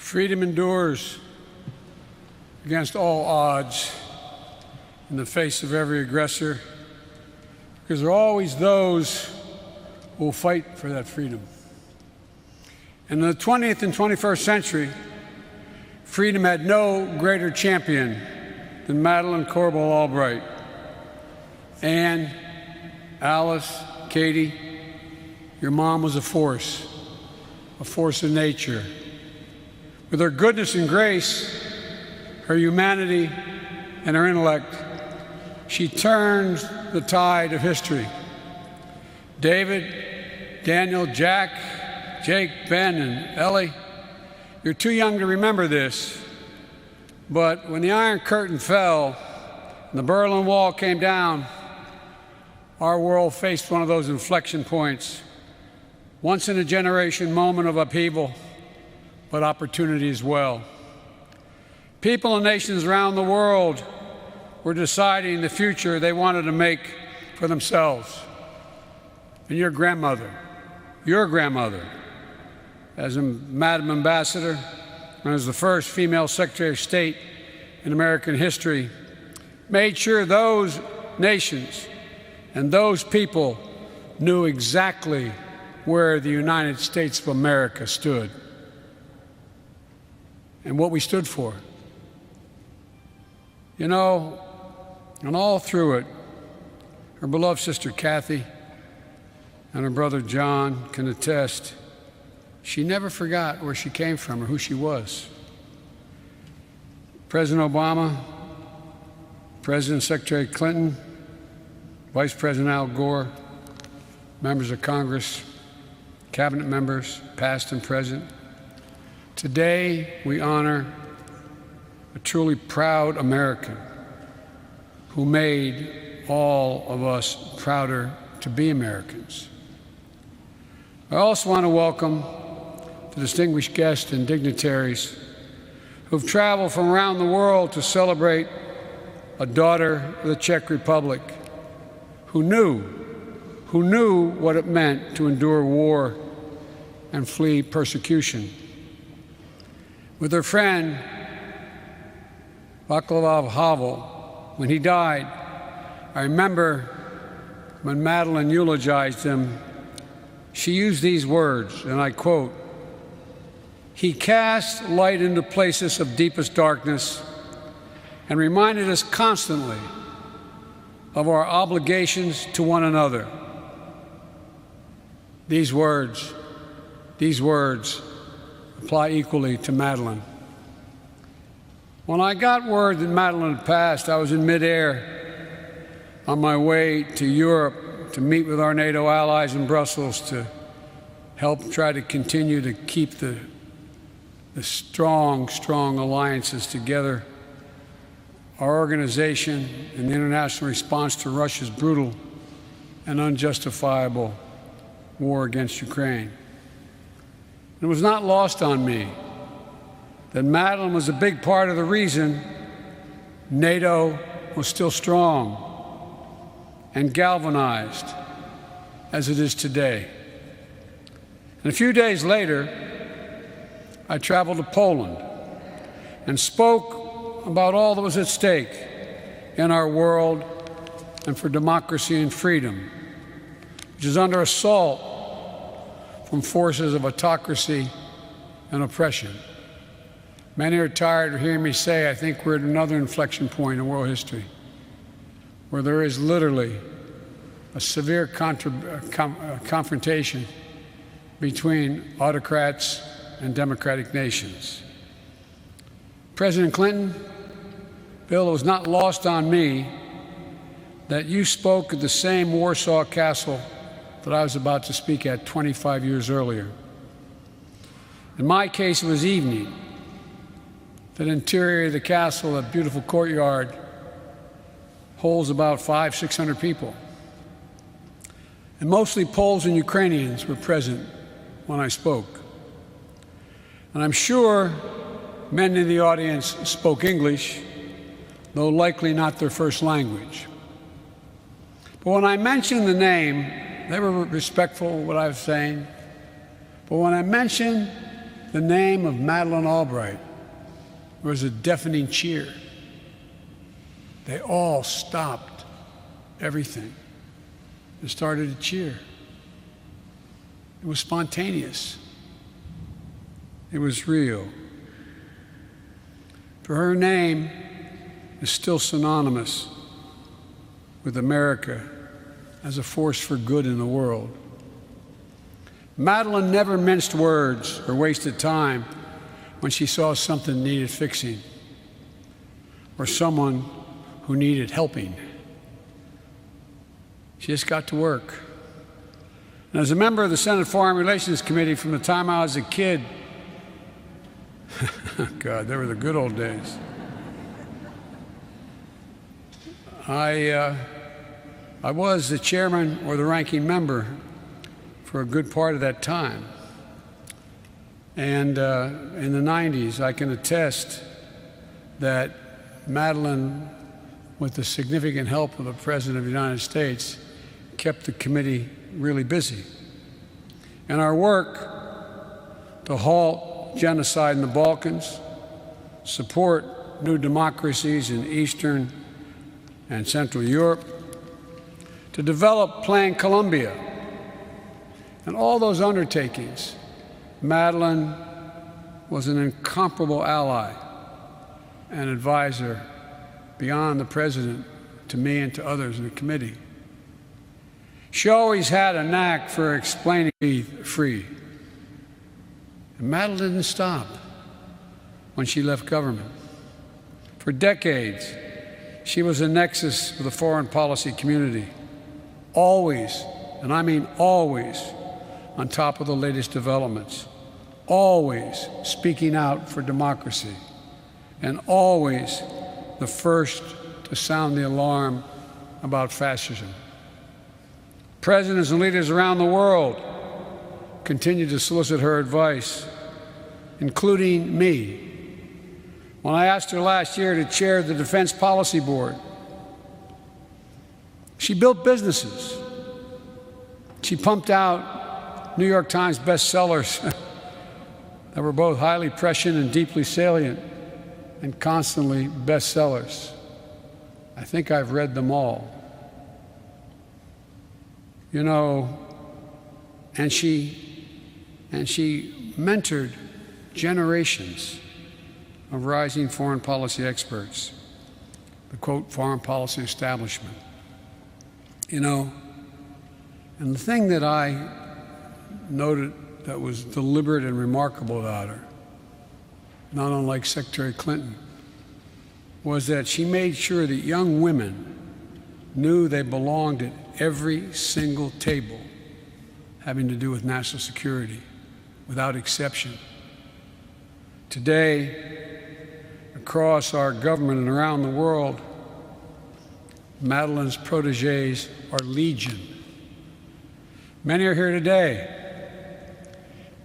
Freedom endures against all odds in the face of every aggressor, because there are always those who will fight for that freedom. And in the 20th and 21st century, freedom had no greater champion than Madeleine Korbel Albright. Anne, Alice, Katie, your mom was a force of nature. With her goodness and grace, her humanity, and her intellect, she turned the tide of history. David, Daniel, Jack, Jake, Ben, and Ellie, you're too young to remember this, but when the Iron Curtain fell and the Berlin Wall came down, our world faced one of those inflection points, once-in-a-generation moment of upheaval, but opportunity as well. People and nations around the world were deciding the future they wanted to make for themselves. And your grandmother, as a Madam Ambassador and as the first female Secretary of State in American history, made sure those nations and those people knew exactly where the United States of America stood and what we stood for. You know, and all through it, her beloved sister Kathy and her brother John can attest, she never forgot where she came from or who she was. President Obama, President Secretary Clinton, Vice President Al Gore, members of Congress, cabinet members, past and present. Today, we honor a truly proud American who made all of us prouder to be Americans. I also want to welcome the distinguished guests and dignitaries who've traveled from around the world to celebrate a daughter of the Czech Republic who knew what it meant to endure war and flee persecution. With her friend, Václav Havel, when he died, I remember when Madeleine eulogized him, she used these words, and I quote, "He cast light into places of deepest darkness and reminded us constantly of our obligations to one another." These words apply equally to Madeleine. When I got word that Madeleine had passed, I was in midair on my way to Europe to meet with our NATO allies in Brussels to help try to continue to keep the strong alliances together. Our organization and the international response to Russia's brutal and unjustifiable war against Ukraine. It was not lost on me that Madeleine was a big part of the reason NATO was still strong and galvanized as it is today. And a few days later, I traveled to Poland and spoke about all that was at stake in our world and for democracy and freedom, which is under assault from forces of autocracy and oppression. Many are tired of hearing me say, I think we're at another inflection point in world history where there is literally a severe confrontation between autocrats and democratic nations. President Clinton, Bill, it was not lost on me that you spoke at the same Warsaw Castle that I was about to speak at 25 years earlier. In my case, it was evening. The interior of the castle, that beautiful courtyard, holds about 500-600 people. And mostly Poles and Ukrainians were present when I spoke. And I'm sure many in the audience spoke English, though likely not their first language. But when I mentioned the name, they were respectful of what I was saying. But when I mentioned the name of Madeleine Albright, there was a deafening cheer. They all stopped everything and started to cheer. It was spontaneous. It was real. For her name is still synonymous with America as a force for good in the world. Madeleine never minced words or wasted time when she saw something needed fixing or someone who needed helping. She just got to work. And as a member of the Senate Foreign Relations Committee from the time I was a kid, God, they were the good old days. I was the chairman or the ranking member for a good part of that time. And in the 90s, I can attest that Madeleine, with the significant help of the President of the United States, kept the committee really busy. And our work to halt genocide in the Balkans, support new democracies in Eastern and Central Europe, to develop Plan Colombia, and all those undertakings, Madeleine was an incomparable ally and advisor beyond the President to me and to others in the committee. She always had a knack for explaining free. And Madeleine didn't stop when she left government. For decades, she was a nexus for the foreign policy community, always, and I mean always, on top of the latest developments, always speaking out for democracy, and always the first to sound the alarm about fascism. Presidents and leaders around the world continue to solicit her advice, including me. When I asked her last year to chair the Defense Policy Board, she built businesses. She pumped out New York Times bestsellers that were both highly prescient and deeply salient, and constantly bestsellers. I think I've read them all. You know, and she mentored generations of rising foreign policy experts, the quote, foreign policy establishment. You know, and the thing that I noted that was deliberate and remarkable about her, not unlike Secretary Clinton, was that she made sure that young women knew they belonged at every single table having to do with national security, without exception. Today, across our government and around the world, Madeleine's protégés are legion. Many are here today,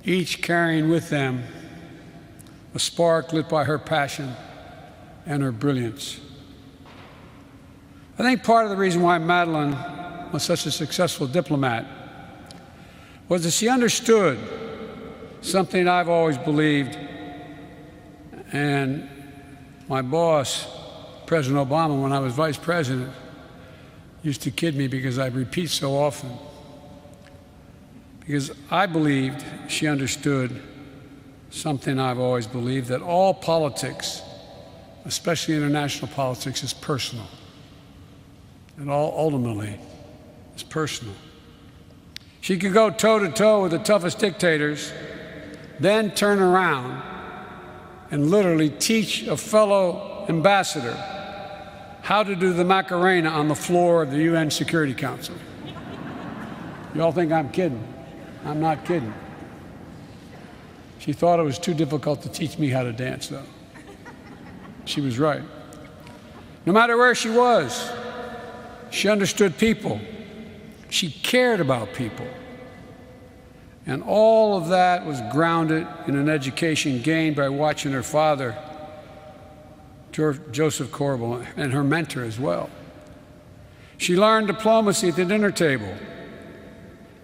each carrying with them a spark lit by her passion and her brilliance. I think part of the reason why Madeleine was such a successful diplomat was that she understood something I've always believed, and my boss, President Obama, when I was vice president, used to kid me because I repeat so often. Because I believed she understood something I've always believed, that all politics, especially international politics, is personal. It all ultimately is personal. She could go toe-to-toe with the toughest dictators, then turn around and literally teach a fellow ambassador how to do the Macarena on the floor of the UN Security Council. You all think I'm kidding. I'm not kidding. She thought it was too difficult to teach me how to dance, though. She was right. No matter where she was, she understood people. She cared about people. And all of that was grounded in an education gained by watching her father, Joseph Corbel, and her mentor as well. She learned diplomacy at the dinner table.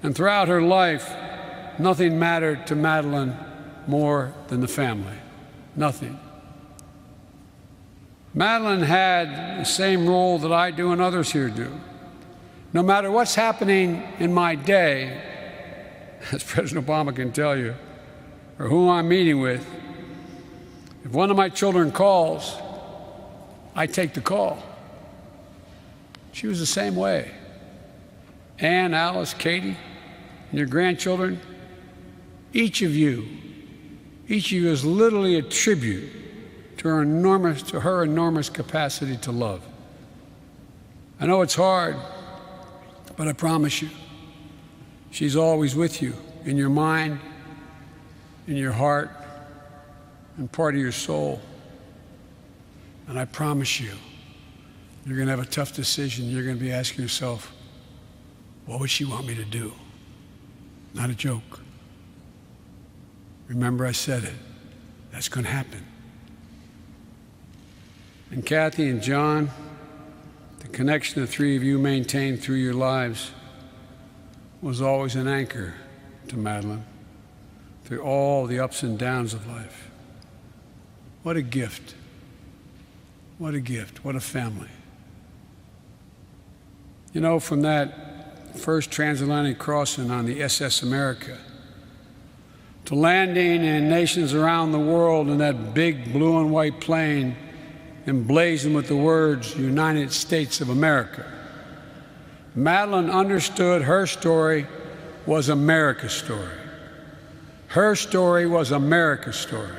And throughout her life, nothing mattered to Madeleine more than the family. Nothing. Madeleine had the same role that I do and others here do. No matter what's happening in my day, as President Obama can tell you, or who I'm meeting with, if one of my children calls, I take the call. She was the same way. Ann, Alice, Katie, and your grandchildren, each of you is literally a tribute to her enormous capacity to love. I know it's hard, but I promise you, she's always with you, in your mind, in your heart, and part of your soul. And I promise you, you're going to have a tough decision. You're going to be asking yourself, what would she want me to do? Not a joke. Remember, I said it. That's going to happen. And Kathy and John, the connection the three of you maintained through your lives was always an anchor to Madeleine through all the ups and downs of life. What a gift. What a gift. What a family. You know, from that first transatlantic crossing on the SS America to landing in nations around the world in that big blue and white plane emblazoned with the words United States of America, Madeleine understood her story was America's story. Her story was America's story.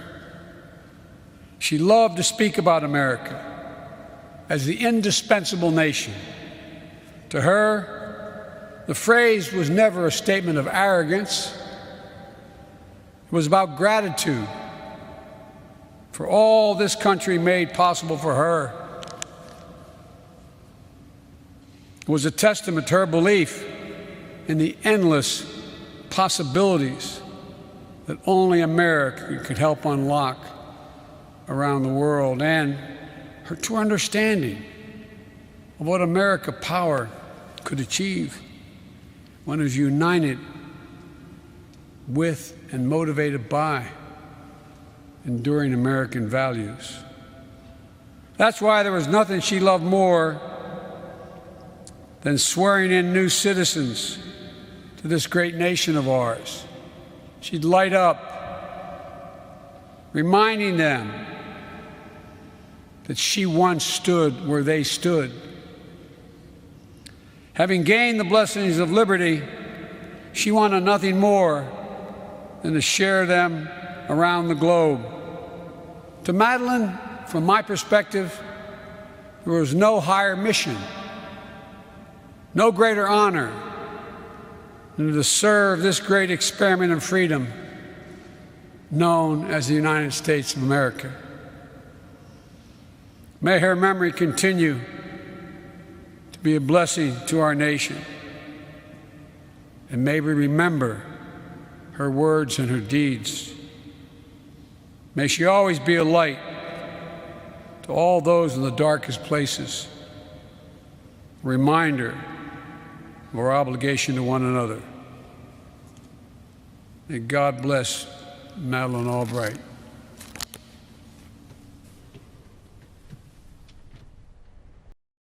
She loved to speak about America as the indispensable nation. To her, the phrase was never a statement of arrogance. It was about gratitude for all this country made possible for her. It was a testament to her belief in the endless possibilities that only America could help unlock around the world, and her true understanding of what America power could achieve when it was united with and motivated by enduring American values. That's why there was nothing she loved more than swearing in new citizens to this great nation of ours. She'd light up, reminding them that she once stood where they stood. Having gained the blessings of liberty, she wanted nothing more than to share them around the globe. To Madeleine, from my perspective, there was no higher mission, no greater honor than to serve this great experiment in freedom known as the United States of America. May her memory continue to be a blessing to our nation, and may we remember her words and her deeds. May she always be a light to all those in the darkest places, a reminder of our obligation to one another. May God bless Madeleine Albright.